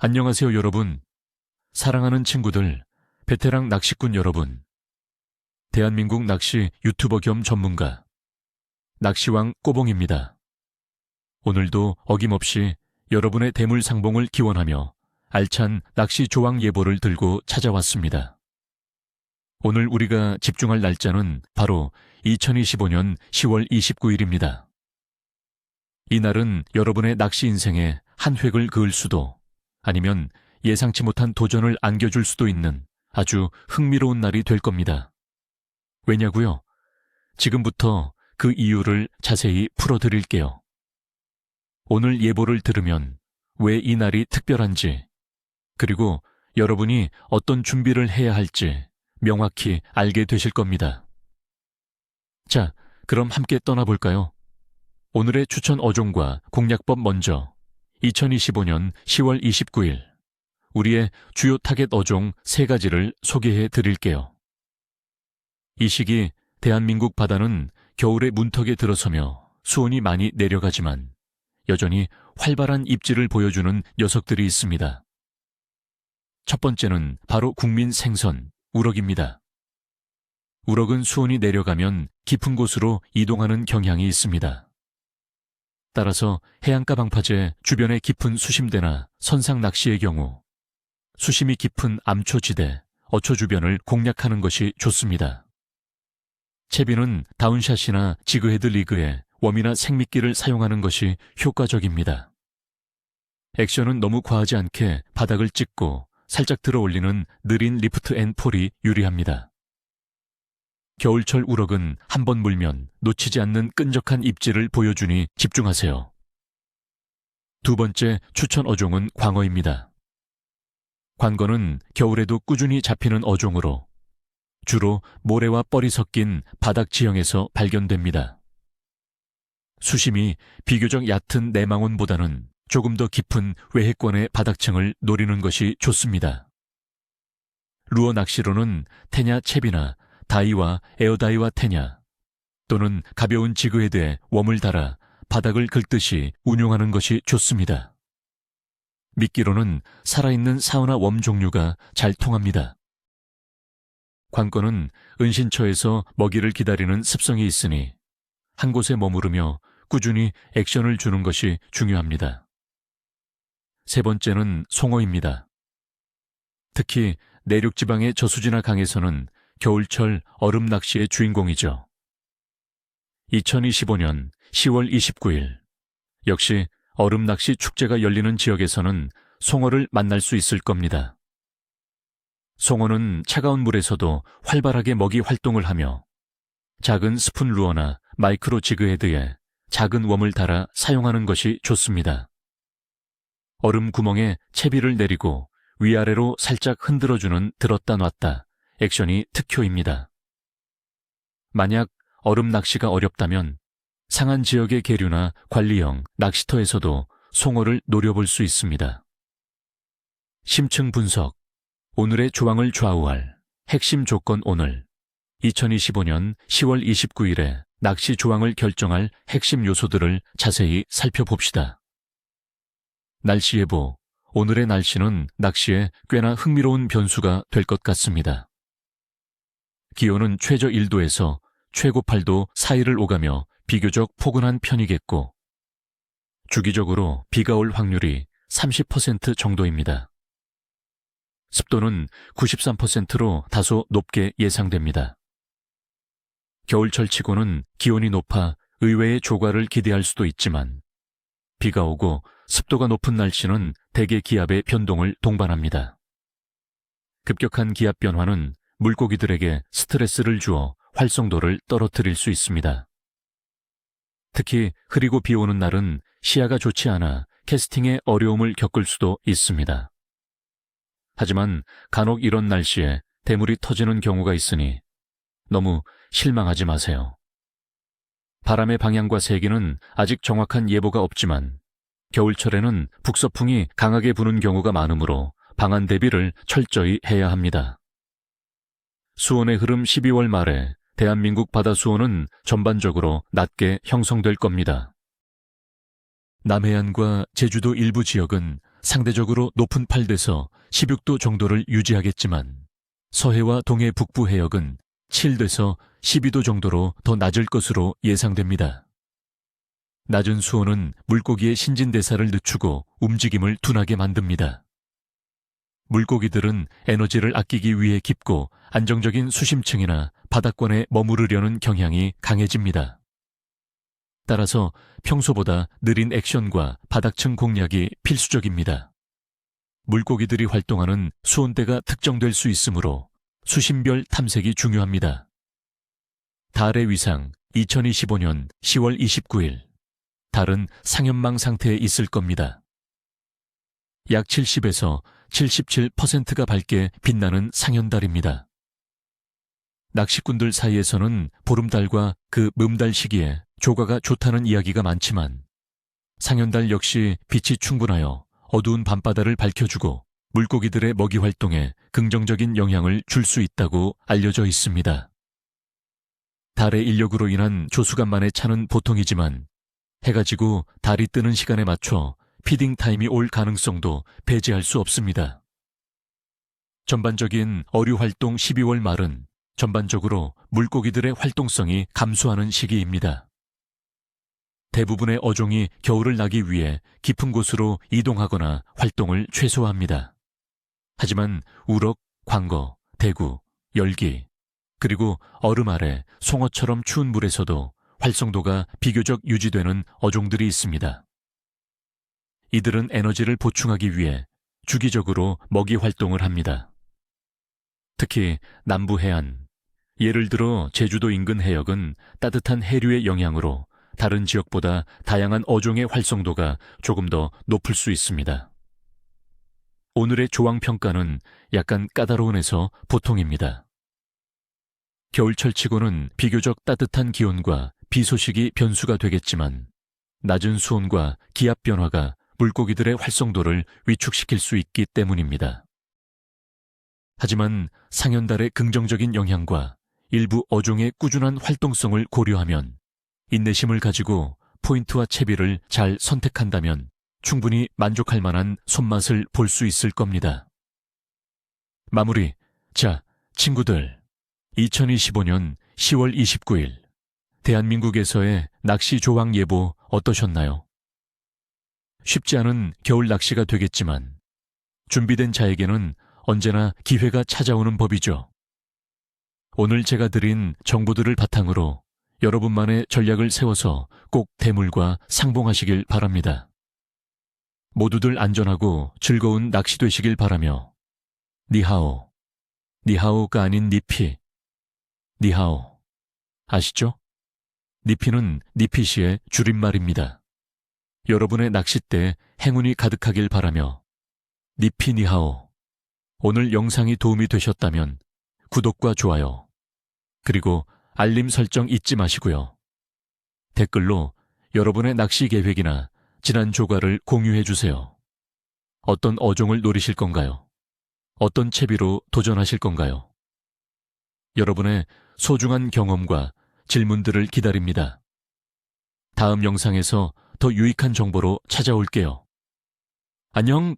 안녕하세요, 여러분. 사랑하는 친구들, 베테랑 낚시꾼 여러분. 대한민국 낚시 유튜버 겸 전문가, 낚시왕 꼬봉입니다. 오늘도 어김없이 여러분의 대물상봉을 기원하며 알찬 낚시 조항 예보를 들고 찾아왔습니다. 오늘 우리가 집중할 날짜는 바로 2025년 10월 29일입니다. 이날은 여러분의 낚시 인생에 한 획을 그을 수도, 아니면 예상치 못한 도전을 안겨줄 수도 있는 아주 흥미로운 날이 될 겁니다. 왜냐고요? 지금부터 그 이유를 자세히 풀어드릴게요. 오늘 예보를 들으면 왜 이 날이 특별한지, 그리고 여러분이 어떤 준비를 해야 할지 명확히 알게 되실 겁니다. 자, 그럼 함께 떠나볼까요? 오늘의 추천 어종과 공략법 먼저 2025년 10월 29일 우리의 주요 타겟 어종 3가지를 소개해 드릴게요. 이 시기 대한민국 바다는 겨울의 문턱에 들어서며 수온이 많이 내려가지만 여전히 활발한 입질을 보여주는 녀석들이 있습니다. 첫 번째는 바로 국민 생선, 우럭입니다. 우럭은 수온이 내려가면 깊은 곳으로 이동하는 경향이 있습니다. 따라서 해안가 방파제 주변의 깊은 수심대나 선상 낚시의 경우 수심이 깊은 암초지대, 어초 주변을 공략하는 것이 좋습니다. 채비는 다운샷이나 지그헤드 리그에 웜이나 생미끼를 사용하는 것이 효과적입니다. 액션은 너무 과하지 않게 바닥을 찍고 살짝 들어 올리는 느린 리프트 앤 폴이 유리합니다. 겨울철 우럭은 한번 물면 놓치지 않는 끈적한 입질을 보여주니 집중하세요. 두 번째 추천 어종은 광어입니다. 광어는 겨울에도 꾸준히 잡히는 어종으로 주로 모래와 뻘이 섞인 바닥 지형에서 발견됩니다. 수심이 비교적 얕은 내망원보다는 조금 더 깊은 외해권의 바닥층을 노리는 것이 좋습니다. 루어 낚시로는 테냐 채비나 다이와 에어다이와 테냐 또는 가벼운 지그헤드에 웜을 달아 바닥을 긁듯이 운용하는 것이 좋습니다. 미끼로는 살아있는 사우나 웜 종류가 잘 통합니다. 광어는 은신처에서 먹이를 기다리는 습성이 있으니 한 곳에 머무르며 꾸준히 액션을 주는 것이 중요합니다. 세 번째는 송어입니다. 특히 내륙지방의 저수지나 강에서는 겨울철 얼음 낚시의 주인공이죠. 2025년 10월 29일 역시 얼음 낚시 축제가 열리는 지역에서는 송어를 만날 수 있을 겁니다. 송어는 차가운 물에서도 활발하게 먹이 활동을 하며 작은 스푼 루어나 마이크로 지그헤드에 작은 웜을 달아 사용하는 것이 좋습니다. 얼음 구멍에 채비를 내리고 위아래로 살짝 흔들어주는 들었다 놨다 액션이 특효입니다. 만약 얼음 낚시가 어렵다면 상한 지역의 계류나 관리형 낚시터에서도 송어를 노려볼 수 있습니다. 심층 분석, 오늘의 조항을 좌우할 핵심 조건 오늘 2025년 10월 29일에 낚시 조항을 결정할 핵심 요소들을 자세히 살펴봅시다. 날씨 예보, 오늘의 날씨는 낚시에 꽤나 흥미로운 변수가 될 것 같습니다. 기온은 최저 1도에서 최고 8도 사이를 오가며 비교적 포근한 편이겠고 주기적으로 비가 올 확률이 30% 정도입니다. 습도는 93%로 다소 높게 예상됩니다. 겨울철 치고는 기온이 높아 의외의 조과를 기대할 수도 있지만 비가 오고 습도가 높은 날씨는 대개 기압의 변동을 동반합니다. 급격한 기압 변화는 물고기들에게 스트레스를 주어 활성도를 떨어뜨릴 수 있습니다. 특히 흐리고 비 오는 날은 시야가 좋지 않아 캐스팅에 어려움을 겪을 수도 있습니다. 하지만 간혹 이런 날씨에 대물이 터지는 경우가 있으니 너무 실망하지 마세요. 바람의 방향과 세기는 아직 정확한 예보가 없지만 겨울철에는 북서풍이 강하게 부는 경우가 많으므로 방한 대비를 철저히 해야 합니다. 수온의 흐름 12월 말에 대한민국 바다 수온은 전반적으로 낮게 형성될 겁니다. 남해안과 제주도 일부 지역은 상대적으로 높은 8도에서 16도 정도를 유지하겠지만 서해와 동해 북부 해역은 7도에서 12도 정도로 더 낮을 것으로 예상됩니다. 낮은 수온은 물고기의 신진대사를 늦추고 움직임을 둔하게 만듭니다. 물고기들은 에너지를 아끼기 위해 깊고 안정적인 수심층이나 바닥권에 머무르려는 경향이 강해집니다. 따라서 평소보다 느린 액션과 바닥층 공략이 필수적입니다. 물고기들이 활동하는 수온대가 특정될 수 있으므로 수심별 탐색이 중요합니다. 달의 위상 2025년 10월 29일 달은 상현망 상태에 있을 겁니다. 약 70에서 77%가 밝게 빛나는 상현달입니다. 낚시꾼들 사이에서는 보름달과 그 음달 시기에 조과가 좋다는 이야기가 많지만 상현달 역시 빛이 충분하여 어두운 밤바다를 밝혀주고 물고기들의 먹이 활동에 긍정적인 영향을 줄 수 있다고 알려져 있습니다. 달의 인력으로 인한 조수간만의 차는 보통이지만 해가 지고 달이 뜨는 시간에 맞춰 피딩 타임이 올 가능성도 배제할 수 없습니다. 전반적인 어류 활동 12월 말은 전반적으로 물고기들의 활동성이 감소하는 시기입니다. 대부분의 어종이 겨울을 나기 위해 깊은 곳으로 이동하거나 활동을 최소화합니다. 하지만 우럭, 광어, 대구, 열기, 그리고 얼음 아래 송어처럼 추운 물에서도 활성도가 비교적 유지되는 어종들이 있습니다. 이들은 에너지를 보충하기 위해 주기적으로 먹이 활동을 합니다. 특히 남부 해안, 예를 들어 제주도 인근 해역은 따뜻한 해류의 영향으로 다른 지역보다 다양한 어종의 활성도가 조금 더 높을 수 있습니다. 오늘의 조항평가는 약간 까다로운에서 보통입니다. 겨울철치고는 비교적 따뜻한 기온과 비 소식이 변수가 되겠지만 낮은 수온과 기압 변화가 물고기들의 활성도를 위축시킬 수 있기 때문입니다. 하지만 상현달의 긍정적인 영향과 일부 어종의 꾸준한 활동성을 고려하면 인내심을 가지고 포인트와 채비를 잘 선택한다면 충분히 만족할 만한 손맛을 볼 수 있을 겁니다. 마무리. 자, 친구들. 2025년 10월 29일 대한민국에서의 낚시 조항 예보 어떠셨나요? 쉽지 않은 겨울 낚시가 되겠지만 준비된 자에게는 언제나 기회가 찾아오는 법이죠. 오늘 제가 드린 정보들을 바탕으로 여러분만의 전략을 세워서 꼭 대물과 상봉하시길 바랍니다. 모두들 안전하고 즐거운 낚시 되시길 바라며 니하오, 니하오가 아닌 니피, 니하오, 아시죠? 니피는 니피시의 줄임말입니다. 여러분의 낚싯대에 행운이 가득하길 바라며 니피 니하오. 오늘 영상이 도움이 되셨다면 구독과 좋아요, 그리고 알림 설정 잊지 마시고요. 댓글로 여러분의 낚시 계획이나 지난 조과를 공유해 주세요. 어떤 어종을 노리실 건가요? 어떤 채비로 도전하실 건가요? 여러분의 소중한 경험과 질문들을 기다립니다. 다음 영상에서 더 유익한 정보로 찾아올게요. 안녕!